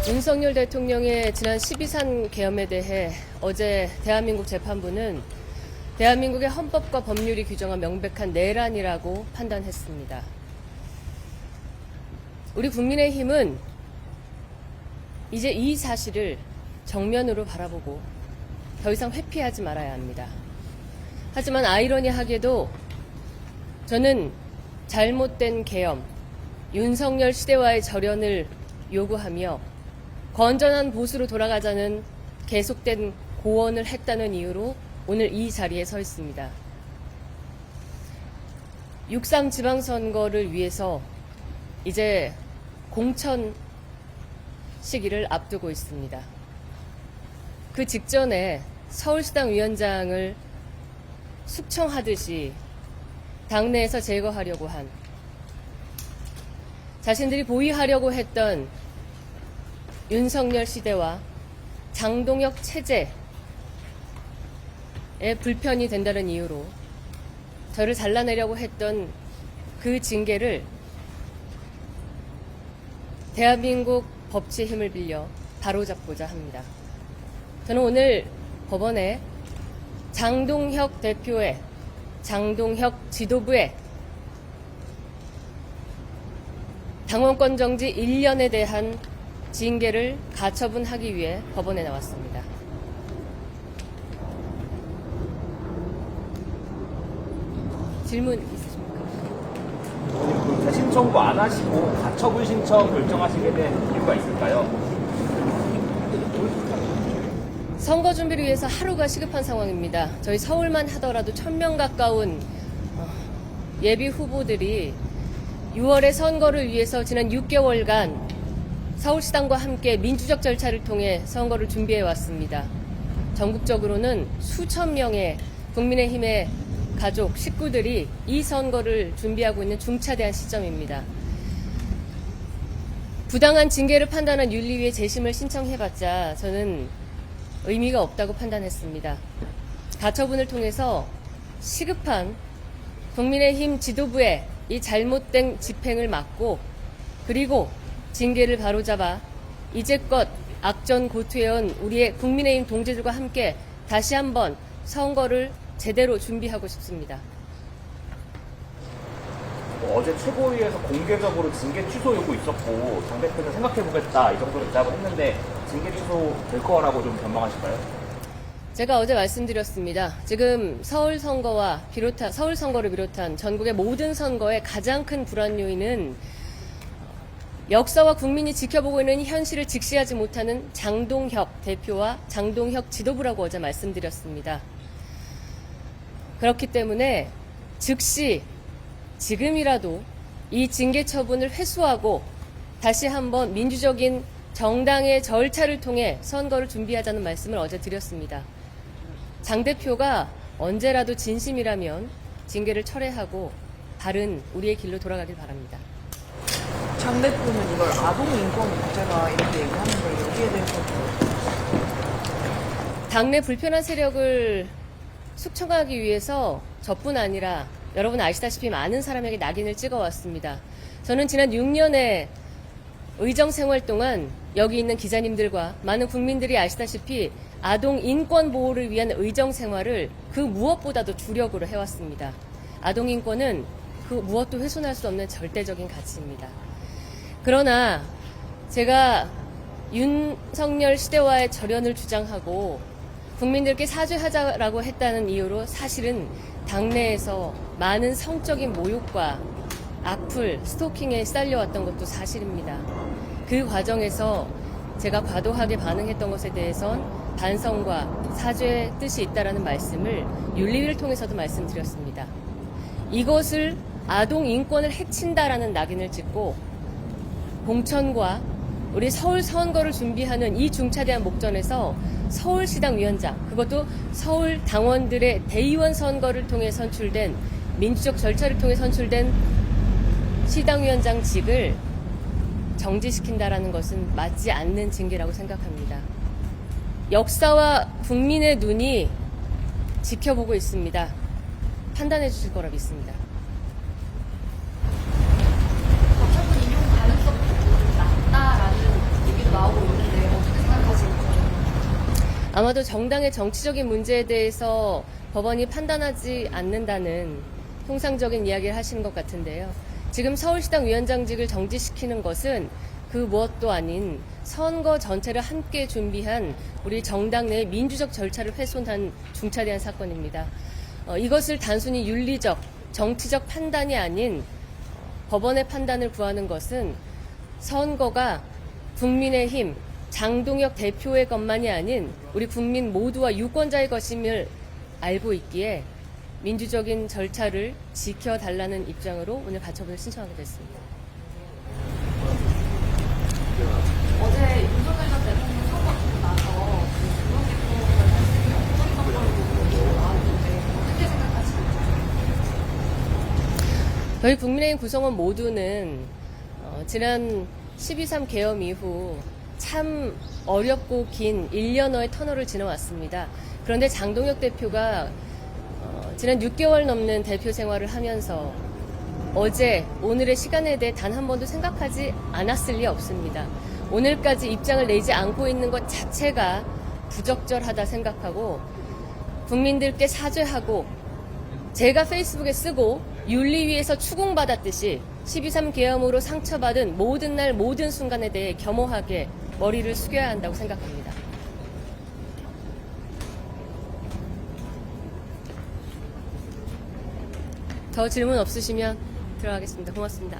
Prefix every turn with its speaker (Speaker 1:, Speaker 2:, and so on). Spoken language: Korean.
Speaker 1: 윤석열 대통령의 지난 12.3 계엄에 대해 어제 대한민국 재판부는 대한민국의 헌법과 법률이 규정한 명백한 내란이라고 판단했습니다. 우리 국민의힘은 이제 이 사실을 정면으로 바라보고 더 이상 회피하지 말아야 합니다. 하지만 아이러니하게도 저는 잘못된 계엄, 윤석열 시대와의 절연을 요구하며 건전한 보수로 돌아가자는 계속된 고언을 했다는 이유로 오늘 이 자리에 서 있습니다. 6.3 지방선거를 위해서 이제 공천 시기를 앞두고 있습니다. 그 직전에 서울시당 위원장을 숙청하듯이 당내에서 제거하려고 한, 자신들이 보위하려고 했던 윤석열 시대와 장동혁 체제에 불편이 된다는 이유로 저를 잘라내려고 했던 그 징계를 대한민국 법치의 힘을 빌려 바로잡고자 합니다. 저는 오늘 법원에 장동혁 대표의, 장동혁 지도부의 당원권 정지 1년에 대한 징계를 가처분하기 위해 법원에 나왔습니다. 질문 있으십니까?
Speaker 2: 그 재심 청구 안 하시고 가처분 신청 결정하시게 된 이유가 있을까요?
Speaker 1: 선거 준비를 위해서 하루가 시급한 상황입니다. 저희 서울만 하더라도 1,000명 가까운 예비 후보들이 6월에 선거를 위해서 지난 6개월간 서울시당과 함께 민주적 절차를 통해 선거를 준비해 왔습니다. 전국적으로는 수천 명의 국민의힘의 가족, 식구들이 이 선거를 준비하고 있는 중차대한 시점입니다. 부당한 징계를 판단한 윤리위에 재심을 신청해봤자 저는 의미가 없다고 판단했습니다. 가처분을 통해서 시급한 국민의힘 지도부의 이 잘못된 집행을 막고, 그리고 징계를 바로잡아 이제껏 악전고투해온 우리의 국민의힘 동지들과 함께 다시 한번 선거를 제대로 준비하고 싶습니다.
Speaker 2: 어제 최고위에서 공개적으로 징계 취소 요구 있었고 장 대표는 생각해보겠다 이 정도로 대답을 했는데 징계 취소 될 거라고 좀 전망하실까요?
Speaker 1: 제가 어제 말씀드렸습니다. 지금 서울 선거를 비롯한 전국의 모든 선거의 가장 큰 불안 요인은 역사와 국민이 지켜보고 있는 현실을 직시하지 못하는 장동혁 대표와 장동혁 지도부라고 어제 말씀드렸습니다. 그렇기 때문에 즉시 지금이라도 이 징계 처분을 회수하고 다시 한번 민주적인 정당의 절차를 통해 선거를 준비하자는 말씀을 어제 드렸습니다. 장 대표가 언제라도 진심이라면 징계를 철회하고 바른 우리의 길로 돌아가길 바랍니다.
Speaker 3: 장 대표는 이걸 아동인권 문제다 이렇게 얘기하는데 여기에 대해서는
Speaker 1: 당내 불편한 세력을 숙청하기 위해서 저뿐 아니라 여러분 아시다시피 많은 사람에게 낙인을 찍어왔습니다. 저는 지난 6년의 의정 생활 동안 여기 있는 기자님들과 많은 국민들이 아시다시피 아동 인권 보호를 위한 의정 생활을 그 무엇보다도 주력으로 해왔습니다. 아동 인권은 그 무엇도 훼손할 수 없는 절대적인 가치입니다. 그러나 제가 윤석열 시대와의 절연을 주장하고 국민들께 사죄하자라고 했다는 이유로 사실은 당내에서 많은 성적인 모욕과 악플, 스토킹에 시달려왔던 것도 사실입니다. 그 과정에서 제가 과도하게 반응했던 것에 대해선 반성과 사죄의 뜻이 있다라는 말씀을 윤리위를 통해서도 말씀드렸습니다. 이것을 아동 인권을 해친다라는 낙인을 찍고 공천과 우리 서울 선거를 준비하는 이 중차대한 목전에서 서울시당 위원장, 그것도 서울 당원들의 대의원 선거를 통해 선출된, 민주적 절차를 통해 선출된 시당위원장직을 정지시킨다라는 것은 맞지 않는 징계라고 생각합니다. 역사와 국민의 눈이 지켜보고 있습니다. 판단해 주실 거라 믿습니다.
Speaker 4: 가처분 인용 가능성이 낮다라는 얘기도 나오고 있는데
Speaker 1: 아마도 정당의 정치적인 문제에 대해서 법원이 판단하지 않는다는 통상적인 이야기를 하시는 것 같은데요. 지금 서울시당 위원장직을 정지시키는 것은 그 무엇도 아닌 선거 전체를 함께 준비한 우리 정당 내 민주적 절차를 훼손한 중차대한 사건입니다. 이것을 단순히 윤리적, 정치적 판단이 아닌 법원의 판단을 구하는 것은 선거가 국민의힘, 장동혁 대표의 것만이 아닌 우리 국민 모두와 유권자의 것임을 알고 있기에 민주적인 절차를 지켜달라는 입장으로 오늘 가처분을 신청하게 됐습니다.
Speaker 4: 어제 윤석열 전 대통령 선거 두고 나서 그런 개통을 할수 있는 어떤 방법으로 나왔는데 어떻게 생각하십니까?
Speaker 1: 저희 국민의힘 구성원 모두는 지난 12.3 계엄 이후 참 어렵고 긴 1년여의 터널을 지나왔습니다. 그런데 장동혁 대표가 지난 6개월 넘는 대표 생활을 하면서 어제, 오늘의 시간에 대해 단 한 번도 생각하지 않았을 리 없습니다. 오늘까지 입장을 내지 않고 있는 것 자체가 부적절하다 생각하고 국민들께 사죄하고 제가 페이스북에 쓰고 윤리위에서 추궁받았듯이 12.3 계엄으로 상처받은 모든 날 모든 순간에 대해 겸허하게 머리를 숙여야 한다고 생각합니다. 더 질문 없으시면 들어가겠습니다. 고맙습니다.